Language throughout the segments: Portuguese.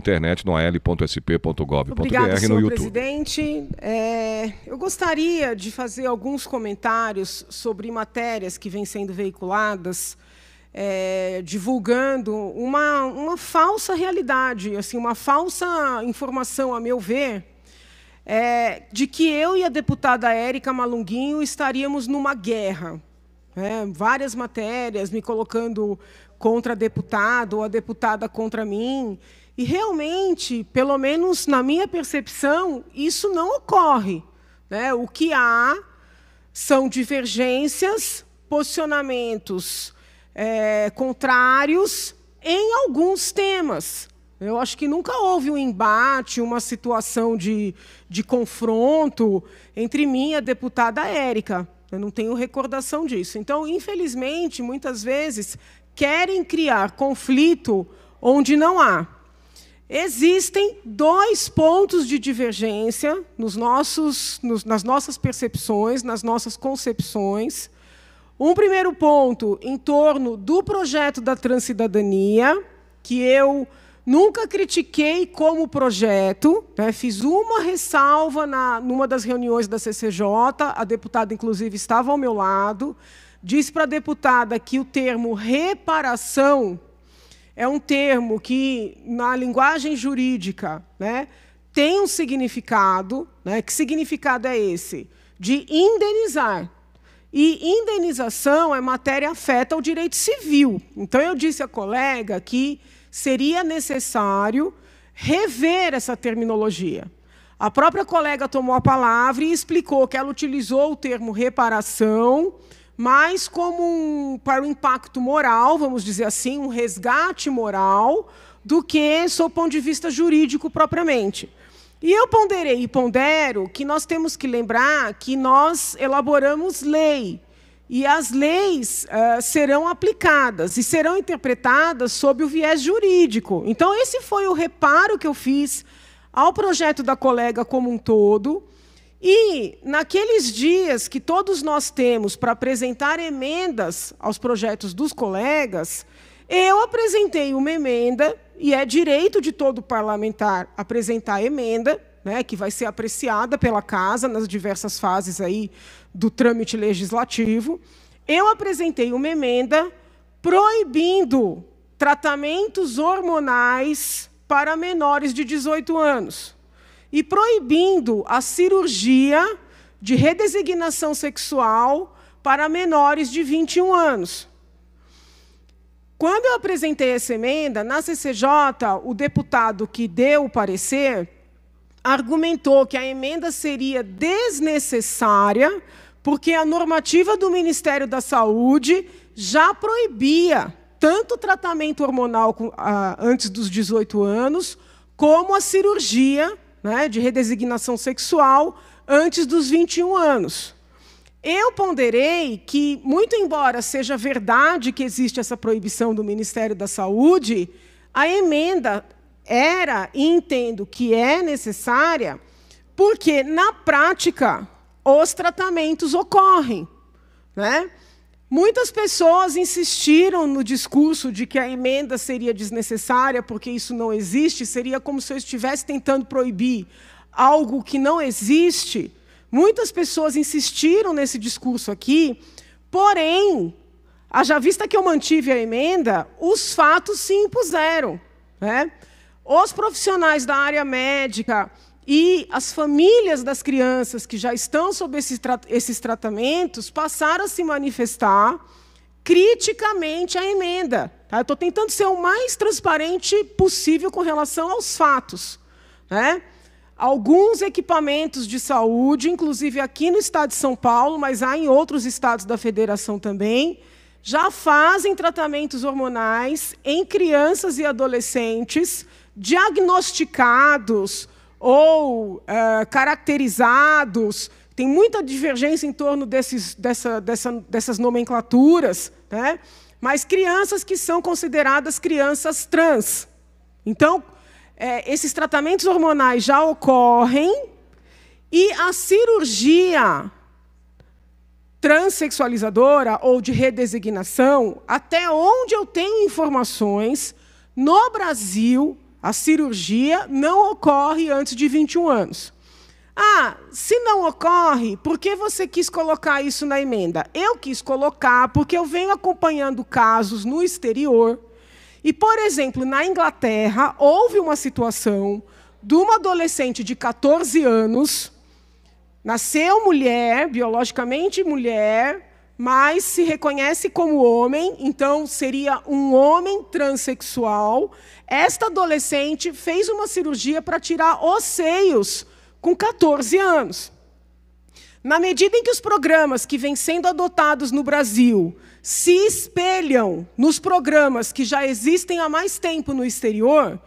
internet no al.sp.gov.br no YouTube. Presidente. Eu gostaria de fazer alguns comentários sobre matérias que vêm sendo veiculadas, divulgando uma falsa realidade, assim, uma falsa informação, a meu ver, de que eu e a deputada Érica Malunguinho estaríamos numa guerra. Várias matérias me colocando contra deputado ou a deputada contra mim. E, realmente, pelo menos na minha percepção, isso não ocorre. O que há são divergências, posicionamentos contrários em alguns temas. Eu acho que nunca houve um embate, uma situação de confronto entre mim e a deputada Érica. Eu não tenho recordação disso. Então, infelizmente, muitas vezes, querem criar conflito onde não há. Existem 2 pontos de divergência nas nossas percepções, nas nossas concepções. Um primeiro ponto em torno do projeto da Transcidadania, que eu nunca critiquei como projeto, fiz uma ressalva numa das reuniões da CCJ, a deputada, inclusive, estava ao meu lado, disse para a deputada que o termo reparação é um termo que, na linguagem jurídica, tem um significado. Que significado é esse? De indenizar. E indenização é matéria afeta ao direito civil. Então, eu disse à colega que seria necessário rever essa terminologia. A própria colega tomou a palavra e explicou que ela utilizou o termo reparação, mas para o impacto moral, vamos dizer assim, um resgate moral, do que sob o ponto de vista jurídico propriamente. E eu ponderei e pondero que nós temos que lembrar que nós elaboramos lei, e as leis serão aplicadas e serão interpretadas sob o viés jurídico. Então, esse foi o reparo que eu fiz ao projeto da colega como um todo. E, naqueles dias que todos nós temos para apresentar emendas aos projetos dos colegas, eu apresentei uma emenda, e é direito de todo parlamentar apresentar emenda, que vai ser apreciada pela Casa nas diversas fases aí do trâmite legislativo. Eu apresentei uma emenda proibindo tratamentos hormonais para menores de 18 anos e proibindo a cirurgia de redesignação sexual para menores de 21 anos. Quando eu apresentei essa emenda, na CCJ, o deputado que deu o parecer argumentou que a emenda seria desnecessária porque a normativa do Ministério da Saúde já proibia tanto o tratamento hormonal antes dos 18 anos, como a cirurgia de redesignação sexual antes dos 21 anos. Eu ponderei que, muito embora seja verdade que existe essa proibição do Ministério da Saúde, a emenda era, e entendo que é necessária, porque, na prática, os tratamentos ocorrem. Muitas pessoas insistiram no discurso de que a emenda seria desnecessária, porque isso não existe, seria como se eu estivesse tentando proibir algo que não existe. Muitas pessoas insistiram nesse discurso aqui, porém, haja vista que eu mantive a emenda, os fatos se impuseram. Os profissionais da área médica e as famílias das crianças que já estão sob esses tratamentos passaram a se manifestar criticamente à emenda. Eu estou tentando ser o mais transparente possível com relação aos fatos. Alguns equipamentos de saúde, inclusive aqui no estado de São Paulo, mas há em outros estados da federação também, já fazem tratamentos hormonais em crianças e adolescentes diagnosticados ou caracterizados. Tem muita divergência em torno dessas nomenclaturas, mas crianças que são consideradas crianças trans. Então, esses tratamentos hormonais já ocorrem e a cirurgia transexualizadora ou de redesignação, até onde eu tenho informações, no Brasil A cirurgia não ocorre antes de 21 anos. Ah, se não ocorre, por que você quis colocar isso na emenda? Eu quis colocar porque eu venho acompanhando casos no exterior. E, por exemplo, na Inglaterra, houve uma situação de uma adolescente de 14 anos, nasceu mulher, biologicamente mulher, mas se reconhece como homem, então seria um homem transexual. Esta adolescente fez uma cirurgia para tirar os seios com 14 anos. Na medida em que os programas que vêm sendo adotados no Brasil se espelham nos programas que já existem há mais tempo no exterior,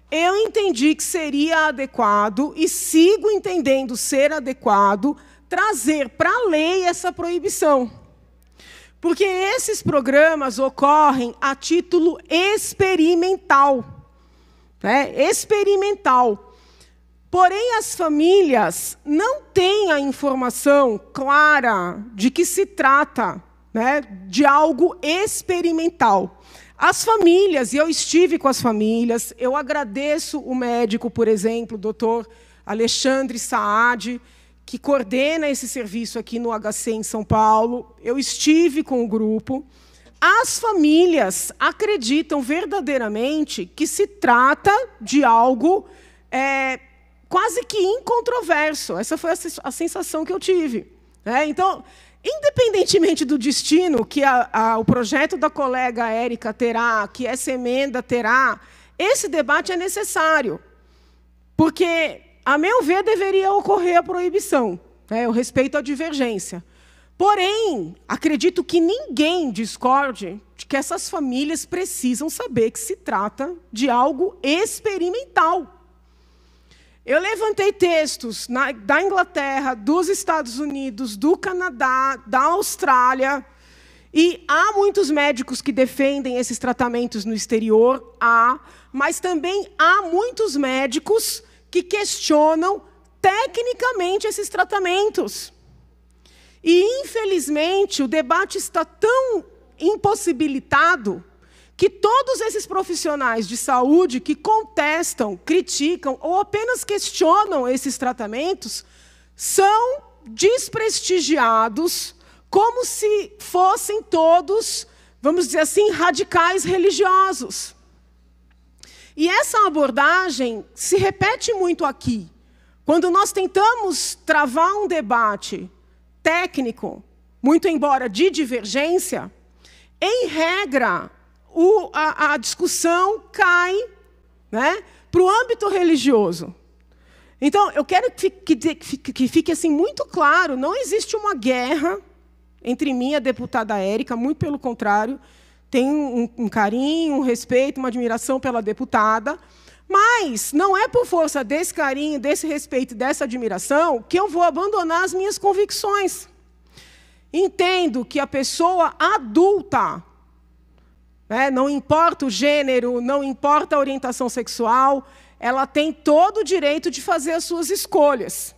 eu entendi que seria adequado, e sigo entendendo ser adequado, trazer para a lei essa proibição. Porque esses programas ocorrem a título experimental. Experimental. Porém, as famílias não têm a informação clara de que se trata, de algo experimental. As famílias, e eu estive com as famílias, eu agradeço o médico, por exemplo, o doutor Alexandre Saad, que coordena esse serviço aqui no HC em São Paulo. Eu estive com o grupo. As famílias acreditam verdadeiramente que se trata de algo quase que incontroverso. Essa foi a sensação que eu tive. Então, independentemente do destino que o projeto da colega Érica terá, que essa emenda terá, esse debate é necessário. Porque, a meu ver, deveria ocorrer a proibição. Eu respeito a divergência. Porém, acredito que ninguém discorde de que essas famílias precisam saber que se trata de algo experimental. Eu levantei textos da Inglaterra, dos Estados Unidos, do Canadá, da Austrália, e há muitos médicos que defendem esses tratamentos no exterior, mas também há muitos médicos que questionam tecnicamente esses tratamentos. E, infelizmente, o debate está tão impossibilitado que todos esses profissionais de saúde que contestam, criticam ou apenas questionam esses tratamentos são desprestigiados como se fossem todos, vamos dizer assim, radicais religiosos. E essa abordagem se repete muito aqui. Quando nós tentamos travar um debate técnico, muito embora de divergência, em regra, a discussão cai para o âmbito religioso. Então, eu quero que fique assim, muito claro, não existe uma guerra entre mim e a deputada Érica, muito pelo contrário, tenho um carinho, um respeito, uma admiração pela deputada, mas não é por força desse carinho, desse respeito, dessa admiração, que eu vou abandonar as minhas convicções. Entendo que a pessoa adulta, não importa o gênero, não importa a orientação sexual, ela tem todo o direito de fazer as suas escolhas.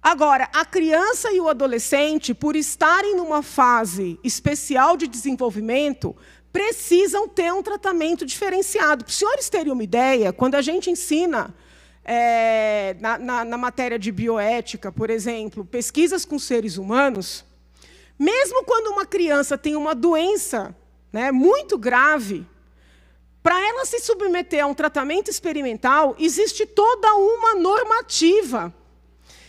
Agora, a criança e o adolescente, por estarem numa fase especial de desenvolvimento, precisam ter um tratamento diferenciado. Para os senhores terem uma ideia, quando a gente ensina na matéria de bioética, por exemplo, pesquisas com seres humanos, mesmo quando uma criança tem uma doença muito grave, para ela se submeter a um tratamento experimental, existe toda uma normativa.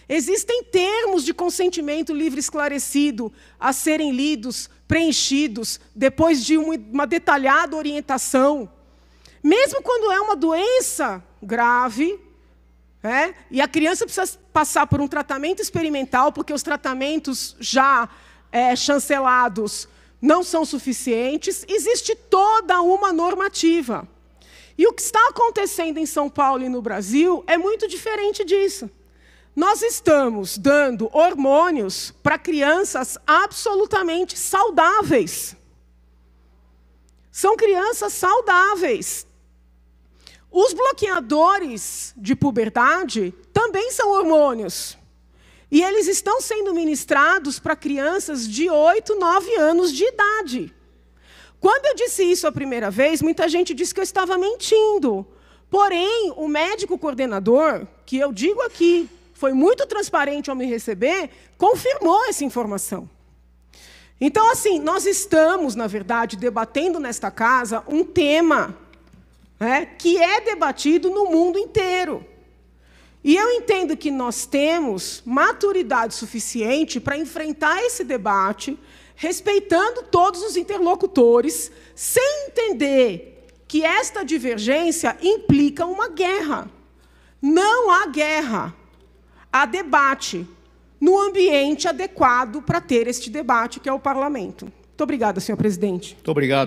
Existem termos de consentimento livre e esclarecido a serem lidos, preenchidos, depois de uma detalhada orientação. Mesmo quando é uma doença grave, e a criança precisa passar por um tratamento experimental, porque os tratamentos já chancelados não são suficientes, existe toda uma normativa. E o que está acontecendo em São Paulo e no Brasil é muito diferente disso. Nós estamos dando hormônios para crianças absolutamente saudáveis. São crianças saudáveis. Os bloqueadores de puberdade também são hormônios. E eles estão sendo ministrados para crianças de 8, 9 anos de idade. Quando eu disse isso a primeira vez, muita gente disse que eu estava mentindo. Porém, o médico coordenador, que eu digo aqui, foi muito transparente ao me receber, confirmou essa informação. Então, assim, nós estamos, na verdade, debatendo nesta casa um tema, né, que é debatido no mundo inteiro. E eu entendo que nós temos maturidade suficiente para enfrentar esse debate, respeitando todos os interlocutores, sem entender que esta divergência implica uma guerra. Não há guerra, há debate no ambiente adequado para ter este debate, que é o parlamento. Muito obrigada, senhor presidente. Muito obrigado.